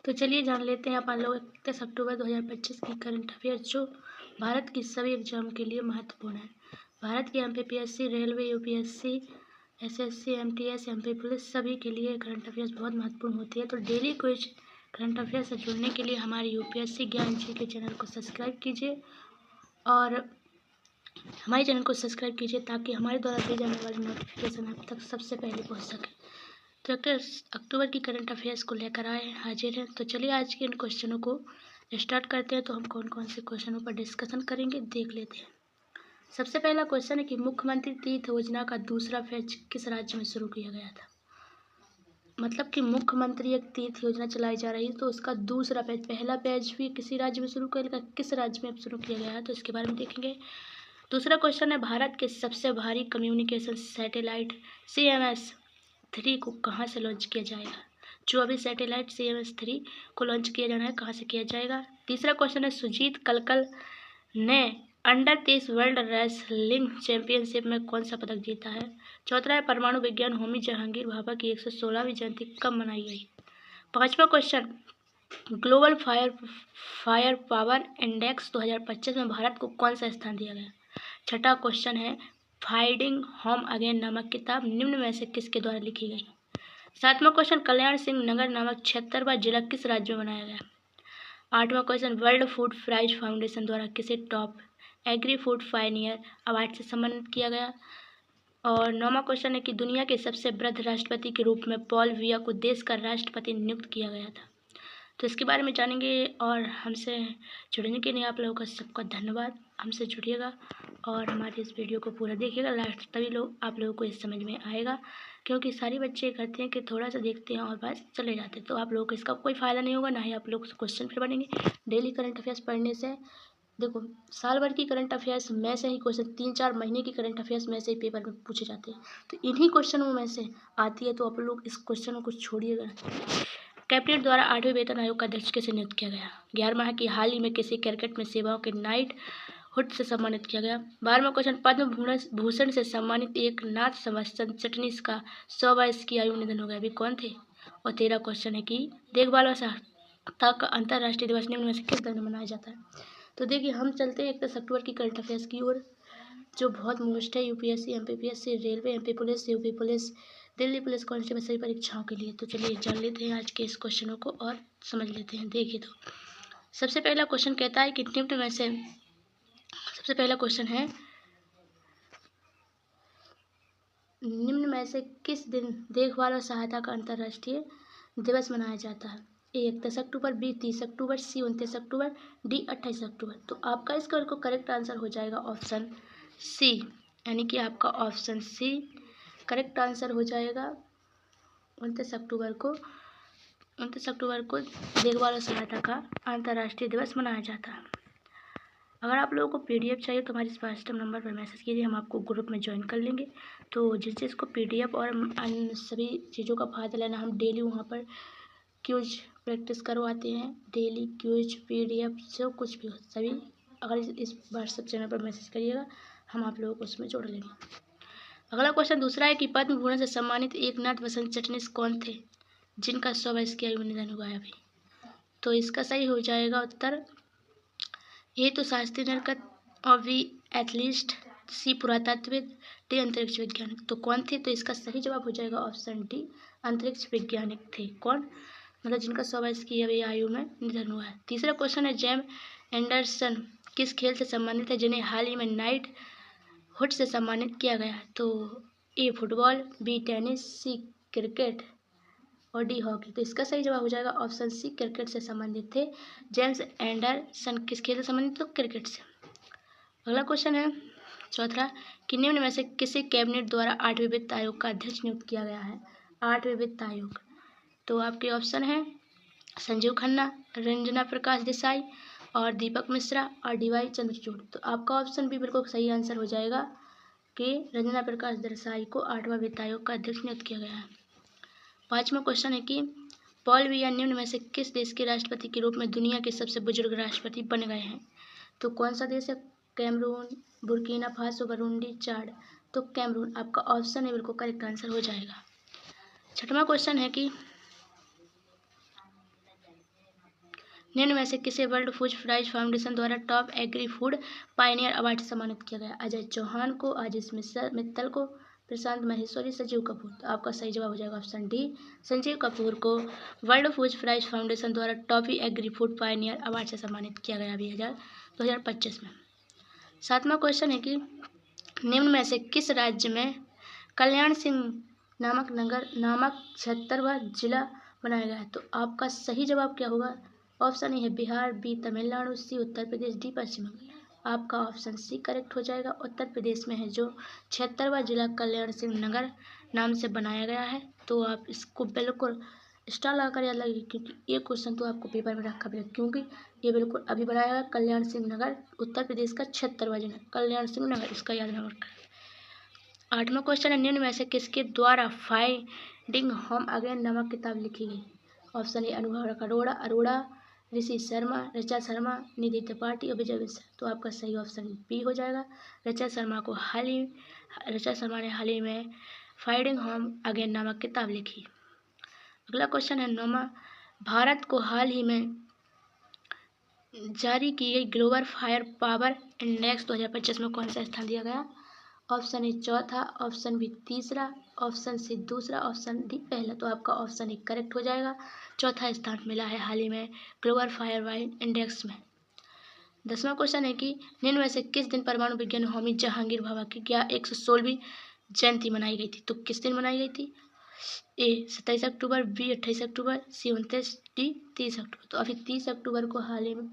तो चलिए जान लेते हैं अपन लोग 31 अक्टूबर 2025 की करंट अफेयर्स जो भारत की सभी एग्जाम के लिए महत्वपूर्ण है। भारत की MPPSC, railway, UPSC, SSC, MTS, MP police सभी के लिए करंट अफेयर्स बहुत महत्वपूर्ण होती है। तो डेली क्विज करंट अफेयर्स से जुड़ने के लिए हमारे यूपीएससी ज्ञान जी के चैनल को सब्सक्राइब कीजिए और हमारे चैनल को सब्सक्राइब कीजिए ताकि हमारे द्वारा दी जाने वाली नोटिफिकेशन आप तक सबसे पहले पहुंच सके। तो 31 अक्टूबर की करंट अफेयर्स को लेकर आए हाजिर हैं। तो चलिए आज के इन क्वेश्चनों को स्टार्ट करते हैं। तो हम कौन कौन से क्वेश्चनों पर डिस्कशन करेंगे देख लेते हैं। सबसे पहला क्वेश्चन है कि मुख्यमंत्री तीर्थ योजना का दूसरा फेज किस राज्य में शुरू किया गया था। मतलब कि मुख्यमंत्री एक तीर्थ योजना चलाई जा रही है तो उसका दूसरा पेज, पहला पेज भी किसी राज्य में शुरू किया, किस राज्य में शुरू किया गया है तो इसके बारे में देखेंगे। दूसरा क्वेश्चन है भारत के सबसे भारी कम्युनिकेशन सैटेलाइट CMS-3 को कहाँ से लॉन्च किया जाएगा। जो अभी सैटेलाइट CMS-3 को लॉन्च किया जाना है कहाँ से किया जाएगा। तीसरा क्वेश्चन है सुजीत कलकल ने अंडर 23 वर्ल्ड रेसलिंग चैंपियनशिप में कौन सा पदक जीता है। चौथा है परमाणु विज्ञान होमी जहांगीर भाभा की 116वीं जयंती कब मनाई गई। पांचवा question global fire power index 2025 में भारत को कौन सा स्थान दिया गया। छठा क्वेश्चन है फाइंडिंग होम अगेन नामक किताब निम्न में से किसके द्वारा लिखी गई। सातवां क्वेश्चन कल्याण सिंह नगर नामक 76वां जिला किस राज्य में बनाया गया। आठवां question world food prize foundation द्वारा किसे top agri food pioneer award से सम्मानित किया गया। और नौवां क्वेश्चन है कि दुनिया के सबसे वृद्ध राष्ट्रपति के रूप में पॉल बिया को देश का राष्ट्रपति नियुक्त किया गया था। तो इसके बारे में जानेंगे और हमसे जुड़ने के लिए आप लोगों का सबका धन्यवाद। हमसे जुड़िएगा और हमारे इस वीडियो को पूरा देखिएगा लास्ट, तभी आप लोगों को इस समझ में आएगा। क्योंकि सारे बच्चे करते हैं कि थोड़ा सा देखते हैं और बस चले जाते हैं, तो आप लोगों को इसका कोई फ़ायदा नहीं होगा, ना ही आप लोग क्वेश्चन फिर बनेंगे। डेली करंट अफेयर्स पढ़ने से देखो साल भर की करंट अफेयर्स में से ही क्वेश्चन, 3-4 महीने की करंट अफेयर्स में से ही पेपर में पूछे जाते हैं, तो इन्हीं क्वेश्चनों में से आती है। तो आप लोग इस क्वेश्चनों को छोड़िएगा। कैबिनेट द्वारा 8वें वेतन आयोग का अध्यक्ष किसे नियुक्त किया गया। 11 माह की हाल ही में किसी क्रिकेट में सेवाओं के नाइट हुड से सम्मानित किया गया। 12वां क्वेश्चन पद्म भूषण से सम्मानित एक नाथ संवत्सर चटनीस का 100 वर्ष की आयु निधन हो गया, अभी कौन थे। और 13 क्वेश्चन है कि देखभाल और सहायता का अंतर्राष्ट्रीय दिवस निम्न में से किस दिन मनाया जाता है। तो देखिए हम चलते हैं 31 अक्टूबर की करंट अफेयर्स की ओर जो बहुत मोस्ट है UPSC, MPPSC, railway, MP police, UP police, Delhi police constable सभी परीक्षाओं के लिए। तो चलिए जान लेते हैं आज के इस क्वेश्चनों को और समझ लेते हैं। देखिए तो सबसे पहला क्वेश्चन कहता है कि निम्न में से सबसे पहला क्वेश्चन है निम्न में से किस दिन देखभाल और सहायता का अंतर्राष्ट्रीय दिवस मनाया जाता है। A 31 October, B 30 October, C 29 October, D 28 अक्टूबर। तो आपका इसका बिल्कुल करेक्ट आंसर हो जाएगा ऑप्शन C, यानी कि आपका ऑप्शन C करेक्ट आंसर हो जाएगा। 29 अक्टूबर को देखभाल और सहायता का अंतर्राष्ट्रीय दिवस मनाया जाता है। अगर आप लोगों को PDF चाहिए तो हमारे इस व्हाट्सएप नंबर पर मैसेज कीजिए, हम आपको ग्रुप में ज्वाइन कर लेंगे। तो जिस चीज़ को PDF और अन्य सभी चीज़ों का फ़ायदा लेना, हम डेली वहाँ पर क्यूज प्रैक्टिस करवाते हैं। डेली क्यूज PDF जो कुछ भी हो सभी अगर इस व्हाट्सएप चैनल पर मैसेज करिएगा हम आप लोगों को उसमें जोड़ लेंगे। अगला क्वेश्चन दूसरा है कि पद्म भूषण से सम्मानित एकनाथ वसंत चटनीस कौन थे जिनका 100 वर्ष की आयु में निधन हुआ है अभी। तो इसका सही हो जाएगा उत्तर ए तो शास्त्रीय नरकट और B एथलीस्ट, C पुरातत्वविद, D अंतरिक्ष वैज्ञानिक। तो कौन थे, तो इसका सही जवाब हो जाएगा ऑप्शन D अंतरिक्ष वैज्ञानिक थे। कौन, मतलब जिनका 100 वर्ष की अभी आयु में निधन हुआ है। तीसरा क्वेश्चन है जेम एंडरसन किस खेल से संबंधित है जिन्हें हाल ही में नाइट हुड से सम्मानित किया गया। तो A football, B tennis, C cricket और D हॉकी। तो इसका सही जवाब हो जाएगा ऑप्शन C क्रिकेट से संबंधित थे। जेम्स एंडरसन किस खेल से संबंधित, तो क्रिकेट से। अगला क्वेश्चन है चौथा कि निम्न में से किसे कैबिनेट द्वारा 8वें वित्त आयोग का अध्यक्ष नियुक्त किया गया है। 8वें वित्त आयोग, तो आपके ऑप्शन है संजीव खन्ना, रंजना प्रकाश देसाई और दीपक मिश्रा और DY चंद्रचूड़। तो आपका ऑप्शन भी बिल्कुल सही आंसर हो जाएगा कि रंजना प्रकाश देसाई को 8वां वित्त आयोग का अध्यक्ष नियुक्त किया गया है। पांचवा क्वेश्चन है कि पॉल बिया निम्न में से किस देश के राष्ट्रपति के रूप में दुनिया के सबसे बुजुर्ग राष्ट्रपति बन गए हैं। तो कौन सा देश है, कैमरून, बुर्किना फासो, बुरुंडी, चाड। तो कैमरून आपका ऑप्शन है बिल्कुल करेक्ट आंसर हो जाएगा। छठवां क्वेश्चन है कि निम्न में से किसे वर्ल्ड फूड प्राइज फाउंडेशन द्वारा top agri food pioneer award से सम्मानित किया गया? अजय चौहान को, आशीष मित्तल को, प्रशांत माहेश्वरी, संजीव कपूर। तो आपका सही जवाब हो जाएगा ऑप्शन डी, संजीव कपूर को वर्ल्ड फूड प्राइज फाउंडेशन द्वारा top agri food pioneer award से सम्मानित किया गया 2025 में। 7वां क्वेश्चन है कि निम्न में से किस राज्य में कल्याण सिंह नामक 76वां जिला बनाया गया है? तो आपका सही जवाब क्या होगा? ऑप्शन ए है बिहार, बी तमिलनाडु, सी उत्तर प्रदेश, डी पश्चिम बंगाल। आपका ऑप्शन सी करेक्ट हो जाएगा। उत्तर प्रदेश में है जो 76वां जिला कल्याण सिंह नगर नाम से बनाया गया है। तो आप इसको बिल्कुल स्टार लगाकर याद लगे, क्योंकि ये क्वेश्चन तो आपको पेपर में रखा पड़ेगा, क्योंकि ये बिल्कुल अभी बनाया गया कल्याण सिंह नगर, उत्तर प्रदेश का 76वां जिला कल्याण सिंह नगर, इसका याद रखना। 8वां क्वेश्चन है निम्न में से किसके द्वारा फाइंडिंग होम अगेन नामक किताब लिखी गई? ऑप्शन ए अनुभव अरोड़ा, ऋषि शर्मा, ऋचा शर्मा, निधि त्रिपाठी और विजय मिश्रा। तो आपका सही ऑप्शन बी हो जाएगा। ऋचा शर्मा ने हाल ही में फाइंडिंग होम अगेन नामक किताब लिखी। अगला क्वेश्चन है 9वां, भारत को हाल ही में जारी की गई ग्लोबल फायर पावर इंडेक्स 2025 में कौन सा स्थान दिया गया? ऑप्शन ए चौथा, ऑप्शन बी तीसरा, ऑप्शन सी दूसरा, ऑप्शन डी पहला। तो आपका ऑप्शन ए करेक्ट हो जाएगा। चौथा स्थान मिला है हाल ही में ग्लोबल फायर वाइड इंडेक्स में। 10वां क्वेश्चन है कि निम्न में से किस दिन परमाणु विज्ञानी होमी जहांगीर भाभा की 116वीं जयंती मनाई गई थी? तो किस दिन मनाई गई थी? ए 27 अक्टूबर, बी 28 अक्टूबर, सी 29, डी 30 अक्टूबर। तो अभी 30 अक्टूबर को हाल ही में